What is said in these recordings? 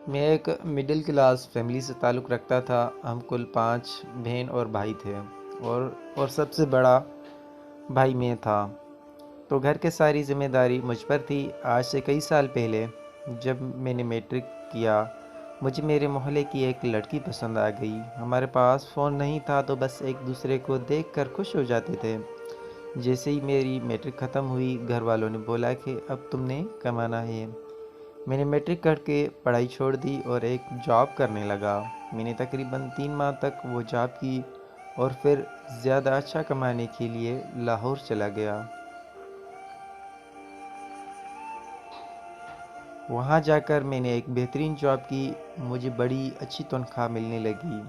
میں ایک middle class family سے تعلق رکھتا تھا۔ ہم کل 5 بہن اور بھائی تھے اور سب سے بڑا بھائی میں تھا، تو گھر کے ساری ذمہ داری مجھ پر تھی۔ آج سے کئی سال پہلے جب میں نے میٹرک کیا، مجھے میرے محلے کی ایک لڑکی پسند آ گئی۔ ہمارے پاس فون نہیں تھا تو بس ایک دوسرے کو دیکھ کر خوش ہو جاتے تھے۔ جیسے ہی میری میٹرک ختم ہوئی، گھر والوں نے بولا کہ اب تم نے کمانا ہے۔ میں نے میٹرک کر کے پڑھائی چھوڑ دی اور ایک جاب کرنے لگا۔ میں نے تقریباً 3 ماہ تک وہ جاب کی اور پھر زیادہ اچھا کمانے کے لیے لاہور چلا گیا۔ وہاں جا کر میں نے ایک بہترین جاب کی، مجھے بڑی اچھی تنخواہ ملنے لگی۔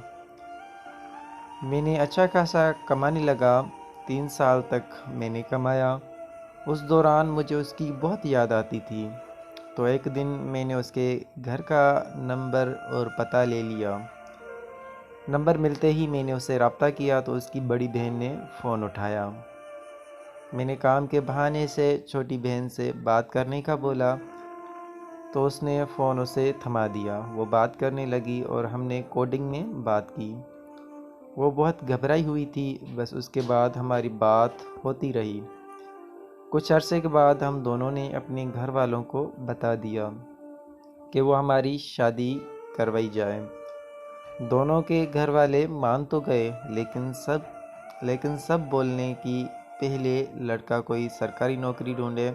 میں نے اچھا خاصا کمانے لگا۔ 3 سال تک میں نے کمایا۔ اس دوران مجھے اس کی بہت یاد آتی تھی، تو ایک دن میں نے اس کے گھر کا نمبر اور پتہ لے لیا۔ نمبر ملتے ہی میں نے اسے رابطہ کیا تو اس کی بڑی بہن نے فون اٹھایا۔ میں نے کام کے بہانے سے چھوٹی بہن سے بات کرنے کا بولا تو اس نے فون اسے تھما دیا۔ وہ بات کرنے لگی اور ہم نے کوڈنگ میں بات کی۔ وہ بہت گھبرائی ہوئی تھی، بس اس کے بعد ہماری بات ہوتی رہی۔ کچھ عرصے کے بعد ہم دونوں نے اپنے گھر والوں کو بتا دیا کہ وہ ہماری شادی کروائی جائے۔ دونوں کے گھر والے مان تو گئے، لیکن سب بولنے کی پہلے لڑکا کوئی سرکاری نوکری ڈھونڈے۔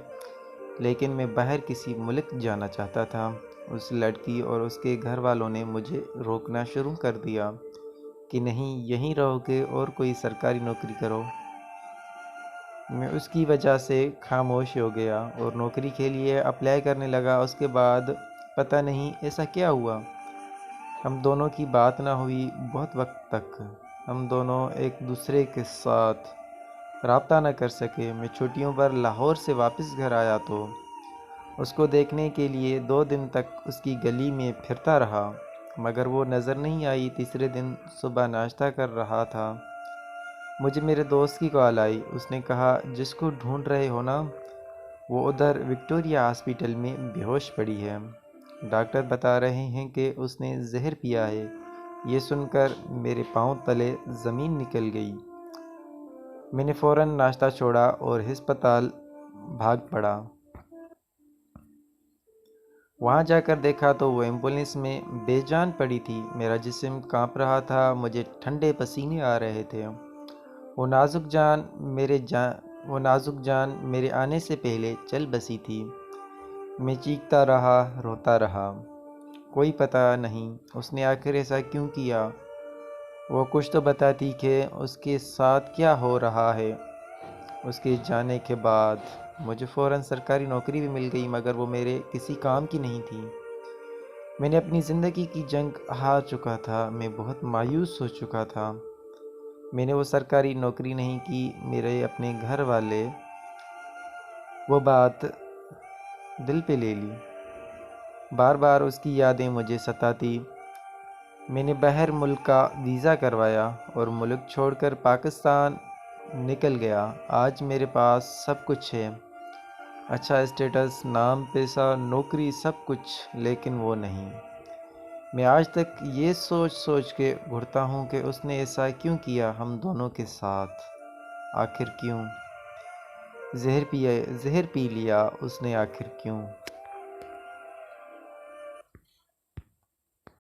لیکن میں باہر کسی ملک جانا چاہتا تھا۔ اس لڑکی اور اس کے گھر والوں نے مجھے روکنا شروع کر دیا کہ نہیں، یہیں رہو گے اور کوئی سرکاری نوکری کرو۔ میں اس کی وجہ سے خاموش ہو گیا اور نوکری کے لیے اپلائی کرنے لگا۔ اس کے بعد پتہ نہیں ایسا کیا ہوا، ہم دونوں کی بات نہ ہوئی بہت وقت تک۔ ہم دونوں ایک دوسرے کے ساتھ رابطہ نہ کر سکے۔ میں چھٹیوں پر لاہور سے واپس گھر آیا تو اس کو دیکھنے کے لیے 2 دن تک اس کی گلی میں پھرتا رہا، مگر وہ نظر نہیں آئی۔ تیسرے دن صبح ناشتہ کر رہا تھا، مجھے میرے دوست کی کال آئی۔ اس نے کہا، جس کو ڈھونڈ رہے ہو نا، وہ ادھر وکٹوریہ ہاسپٹل میں بے ہوش پڑی ہے۔ ڈاکٹر بتا رہے ہیں کہ اس نے زہر پیا ہے۔ یہ سن کر میرے پاؤں تلے زمین نکل گئی۔ میں نے فوراً ناشتہ چھوڑا اور ہسپتال بھاگ پڑا۔ وہاں جا کر دیکھا تو وہ ایمبولینس میں بے جان پڑی تھی۔ میرا جسم کانپ رہا تھا، مجھے ٹھنڈے پسینے آ رہے تھے۔ وہ نازک جان میرے آنے سے پہلے چل بسی تھی۔ میں چیختا رہا، روتا رہا۔ کوئی پتہ نہیں اس نے آخر ایسا کیوں کیا۔ وہ کچھ تو بتاتی کہ اس کے ساتھ کیا ہو رہا ہے۔ اس کے جانے کے بعد مجھے فوراً سرکاری نوکری بھی مل گئی، مگر وہ میرے کسی کام کی نہیں تھی۔ میں نے اپنی زندگی کی جنگ ہار چکا تھا، میں بہت مایوس ہو چکا تھا۔ میں نے وہ سرکاری نوکری نہیں کی۔ میرے اپنے گھر والے وہ بات دل پہ لے لی۔ بار بار اس کی یادیں مجھے ستاتی۔ میں نے باہر ملک کا ویزا کروایا اور ملک چھوڑ کر پاکستان نکل گیا۔ آج میرے پاس سب کچھ ہے، اچھا اسٹیٹس، نام، پیسہ، نوکری، سب کچھ، لیکن وہ نہیں۔ میں آج تک یہ سوچ کے گھرتا ہوں کہ اس نے ایسا کیوں کیا ہم دونوں کے ساتھ، آخر کیوں؟ زہر پی لیا اس نے، آخر کیوں؟